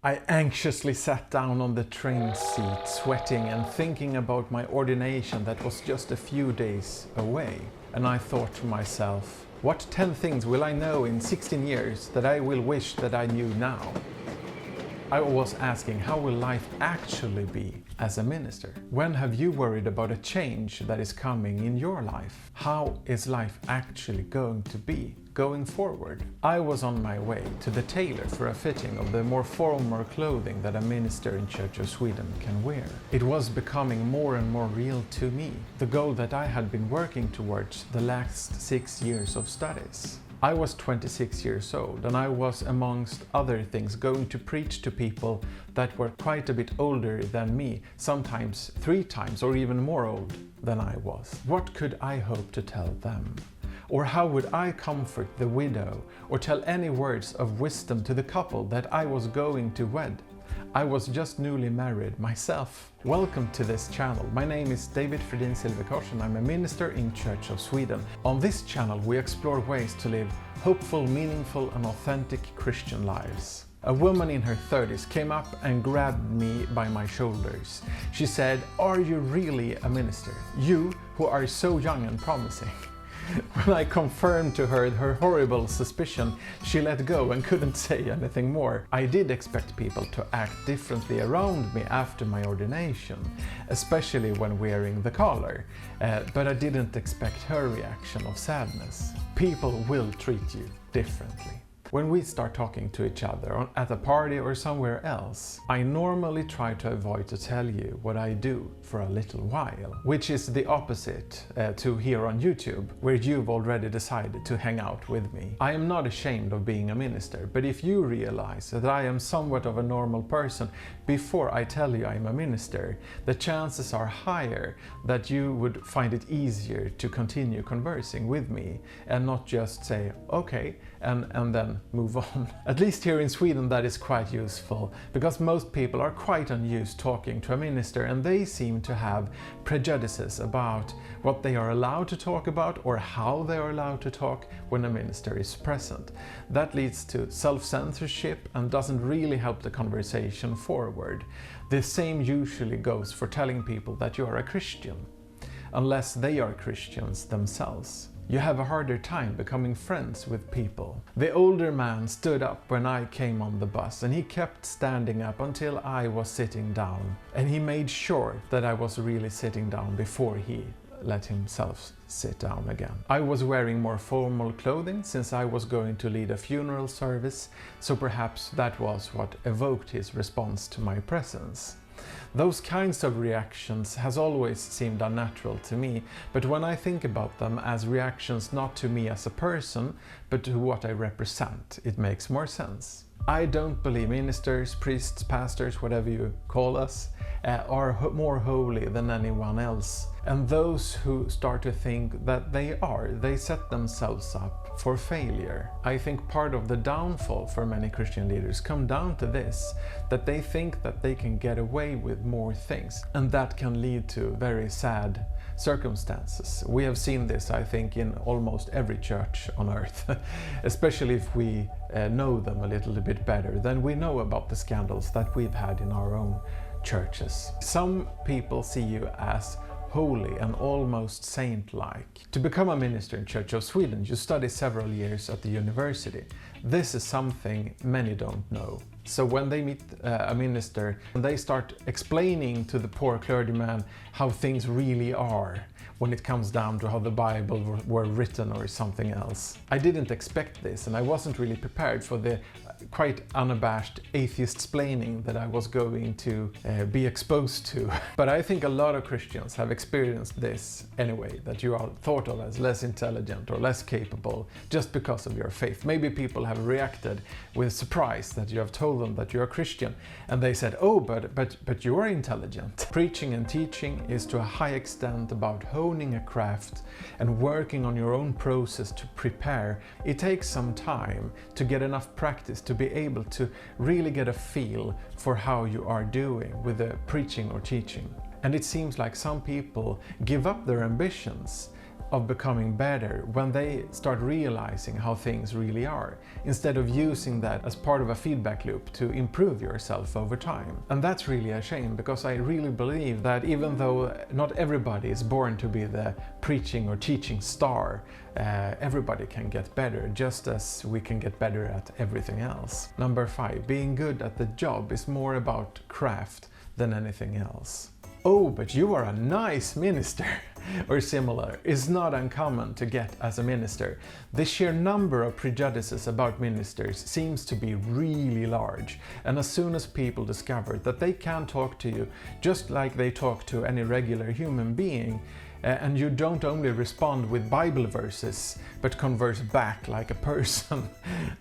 I anxiously sat down on the train seat, sweating and thinking about my ordination that was just a few days away. And I thought to myself, what 10 things will I know in 16 years that I will wish that I knew now? I was asking, how will life actually be as a minister? When have you worried about a change that is coming in your life? How is life actually going to be going forward? I was on my way to the tailor for a fitting of the more formal clothing that a minister in Church of Sweden can wear. It was becoming more and more real to me, the goal that I had been working towards the last 6 years of studies. I was 26 years old and I was, amongst other things, going to preach to people that were quite a bit older than me, sometimes 3 times or even more old than I was. What could I hope to tell them? Or how would I comfort the widow or tell any words of wisdom to the couple that I was going to wed? I was just newly married myself. Welcome to this channel. My name is David Fredin Silverkors and I'm a minister in Church of Sweden. On this channel we explore ways to live hopeful, meaningful and authentic Christian lives. A woman in her 30s came up and grabbed me by my shoulders. She said, "Are you really a minister? You who are so young and promising." When I confirmed to her her horrible suspicion, she let go and couldn't say anything more. I did expect people to act differently around me after my ordination, especially when wearing the collar, but I didn't expect her reaction of sadness. People will treat you differently. When we start talking to each other at a party or somewhere else, I normally try to avoid to tell you what I do for a little while, which is the opposite to here on YouTube, where you've already decided to hang out with me. I am not ashamed of being a minister, but if you realize that I am somewhat of a normal person before I tell you I'm a minister, the chances are higher that you would find it easier to continue conversing with me and not just say, okay, and then move on. At least here in Sweden that is quite useful, because most people are quite unused talking to a minister and they seem to have prejudices about what they are allowed to talk about or how they are allowed to talk when a minister is present. That leads to self-censorship and doesn't really help the conversation forward. The same usually goes for telling people that you are a Christian, unless they are Christians themselves. You have a harder time becoming friends with people. The older man stood up when I came on the bus and he kept standing up until I was sitting down. And he made sure that I was really sitting down before he let himself sit down again. I was wearing more formal clothing since I was going to lead a funeral service, so perhaps that was what evoked his response to my presence. Those kinds of reactions has always seemed unnatural to me, but when I think about them as reactions not to me as a person, but to what I represent, it makes more sense. I don't believe ministers, priests, pastors, whatever you call us, are more holy than anyone else. And those who start to think that they set themselves up for failure. I think part of the downfall for many Christian leaders come down to this, that they think that they can get away with more things, and that can lead to very sad circumstances. We have seen this, I think, in almost every church on earth, especially if we know them a little bit better than we know about the scandals that we've had in our own churches. Some people see you as holy and almost saint-like. To become a minister in Church of Sweden, you study several years at the university. This is something many don't know. So when they meet a minister, they start explaining to the poor clergyman how things really are when it comes down to how the Bible were written or something else. I didn't expect this and I wasn't really prepared for the quite unabashed atheist-splaining that I was going to be exposed to. But I think a lot of Christians have experienced this anyway, that you are thought of as less intelligent or less capable just because of your faith. Maybe people have reacted with surprise that you have told them that you're a Christian and they said, oh, but you're intelligent. Preaching and teaching is to a high extent about honing a craft and working on your own process to prepare. It takes some time to get enough practice to be able to really get a feel for how you are doing with the preaching or teaching. And it seems like some people give up their ambitions of becoming better when they start realizing how things really are, instead of using that as part of a feedback loop to improve yourself over time. And that's really a shame, because I really believe that even though not everybody is born to be the preaching or teaching star, everybody can get better, just as we can get better at everything else. Number 5, being good at the job is more about craft than anything else. Oh, but you are a nice minister, or similar, is not uncommon to get as a minister. The sheer number of prejudices about ministers seems to be really large, and as soon as people discover that they can talk to you just like they talk to any regular human being, and you don't only respond with Bible verses, but converse back like a person,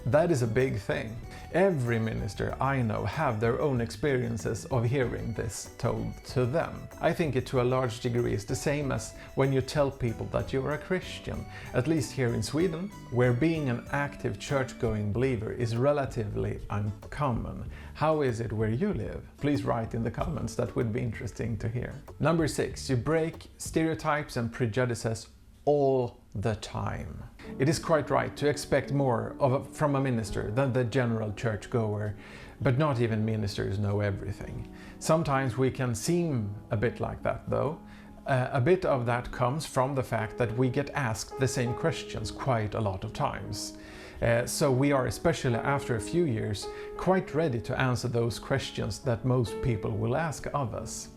that is a big thing. Every minister I know have their own experiences of hearing this told to them. I think it to a large degree is the same as when you tell people that you are a Christian, at least here in Sweden, where being an active church-going believer is relatively uncommon. How is it where you live? Please write in the comments, that would be interesting to hear. Number 6, you break stereotypes and prejudices all the time. It is quite right to expect more from a minister than the general churchgoer, but not even ministers know everything. Sometimes we can seem a bit like that though. A bit of that comes from the fact that we get asked the same questions quite a lot of times. So we are, especially after a few years, quite ready to answer those questions that most people will ask of us.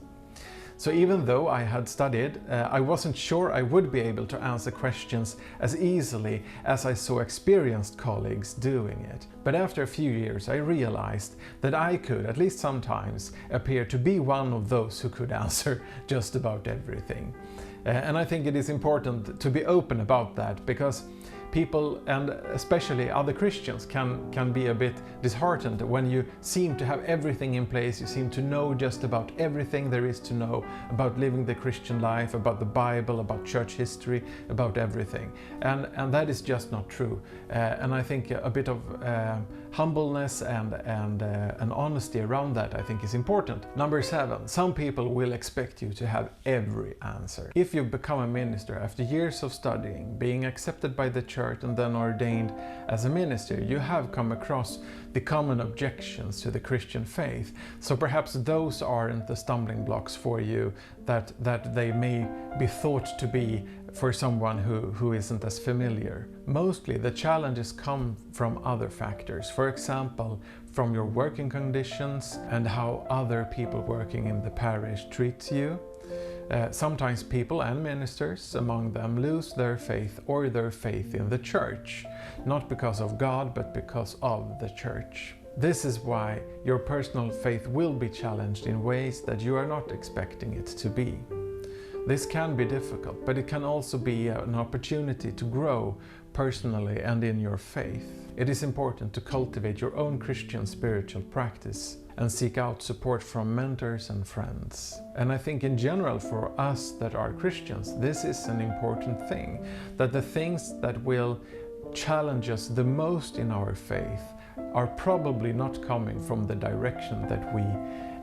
So even though I had studied, I wasn't sure I would be able to answer questions as easily as I saw experienced colleagues doing it. But after a few years I realized that I could, at least sometimes, appear to be one of those who could answer just about everything. And I think it is important to be open about that, because people, and especially other Christians, can be a bit disheartened when you seem to have everything in place, you seem to know just about everything there is to know about living the Christian life, about the Bible, about church history, about everything. And that is just not true. And I think a bit of humbleness and an honesty around that, I think, is important. Number 7, some people will expect you to have every answer. If you've become a minister after years of studying, being accepted by the church, and then ordained as a minister, you have come across the common objections to the Christian faith. So perhaps those aren't the stumbling blocks for you that they may be thought to be for someone who isn't as familiar. Mostly the challenges come from other factors. For example, from your working conditions and how other people working in the parish treat you. Sometimes people and ministers among them lose their faith or their faith in the church, not because of God, but because of the church. This is why your personal faith will be challenged in ways that you are not expecting it to be. This can be difficult, but it can also be an opportunity to grow personally and in your faith. It is important to cultivate your own Christian spiritual practice and seek out support from mentors and friends. And I think in general for us that are Christians, this is an important thing, that the things that will challenge us the most in our faith are probably not coming from the direction that we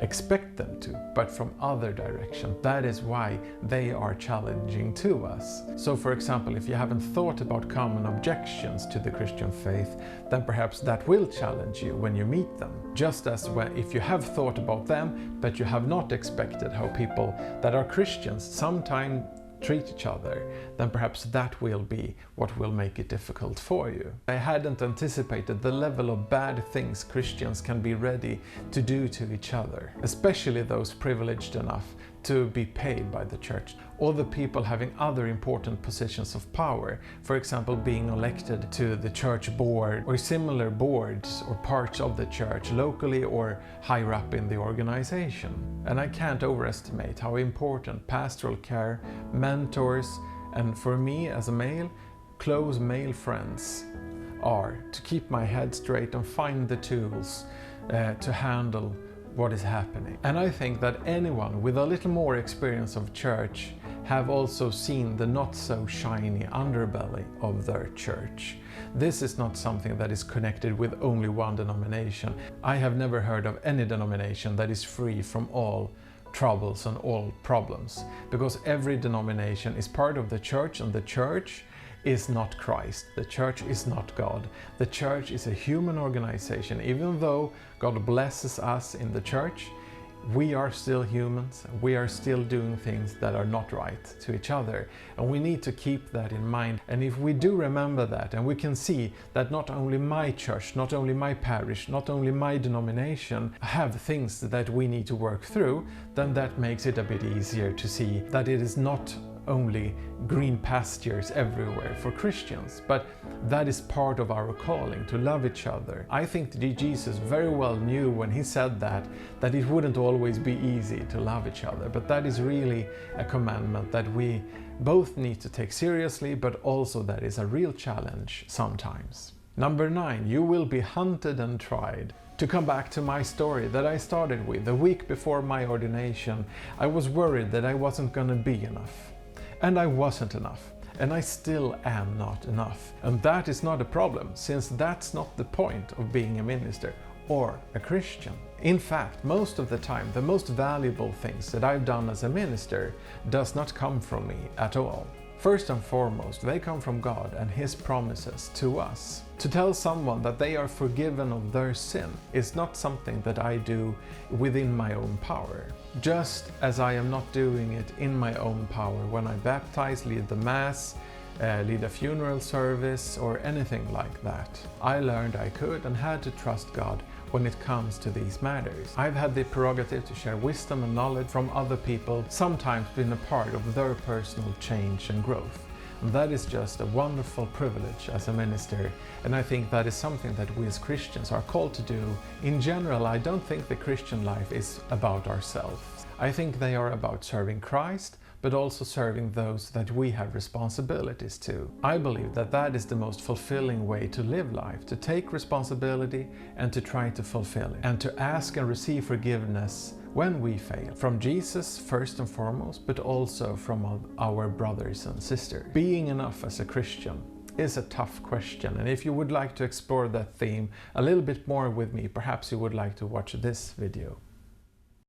expect them to, but from other direction. That is why they are challenging to us. So for example, if you haven't thought about common objections to the Christian faith, then perhaps that will challenge you when you meet them. Just as if you have thought about them, but you have not expected how people that are Christians sometimes treat each other, then perhaps that will be what will make it difficult for you. I hadn't anticipated the level of bad things Christians can be ready to do to each other, especially those privileged enough to be paid by the church, or the people having other important positions of power, for example being elected to the church board or similar boards or parts of the church locally or higher up in the organization. And I can't overestimate how important pastoral care, mentors, and for me as a male, close male friends are to keep my head straight and find the tools to handle what is happening. And I think that anyone with a little more experience of church have also seen the not so shiny underbelly of their church. This is not something that is connected with only one denomination. I have never heard of any denomination that is free from all troubles and all problems, because every denomination is part of the church, and the church is not Christ. The church is not God. The church is a human organization. Even though God blesses us in the church, we are still humans. We are still doing things that are not right to each other, and we need to keep that in mind. And if we do remember that, and we can see that not only my church, not only my parish, not only my denomination have things that we need to work through, then that makes it a bit easier to see that it is not only green pastures everywhere for Christians, but that is part of our calling to love each other. I think that Jesus very well knew when he said that it wouldn't always be easy to love each other, but that is really a commandment that we both need to take seriously, but also that is a real challenge sometimes. Number 9, you will be hunted and tried. To come back to my story that I started with, the week before my ordination, I was worried that I wasn't gonna be enough. And I wasn't enough, and I still am not enough. And that is not a problem, since that's not the point of being a minister or a Christian. In fact, most of the time, the most valuable things that I've done as a minister does not come from me at all. First and foremost, they come from God and His promises to us. To tell someone that they are forgiven of their sin is not something that I do within my own power. Just as I am not doing it in my own power when I baptize, lead the Mass, lead a funeral service, or anything like that. I learned I could and had to trust God when it comes to these matters. I've had the prerogative to share wisdom and knowledge from other people, sometimes been a part of their personal change and growth. And that is just a wonderful privilege as a minister, and I think that is something that we as Christians are called to do. In general, I don't think the Christian life is about ourselves. I think they are about serving Christ, but also serving those that we have responsibilities to. I believe that that is the most fulfilling way to live life, to take responsibility and to try to fulfill it, and to ask and receive forgiveness when we fail, from Jesus first and foremost, but also from our brothers and sisters. Being enough as a Christian is a tough question, and if you would like to explore that theme a little bit more with me, perhaps you would like to watch this video.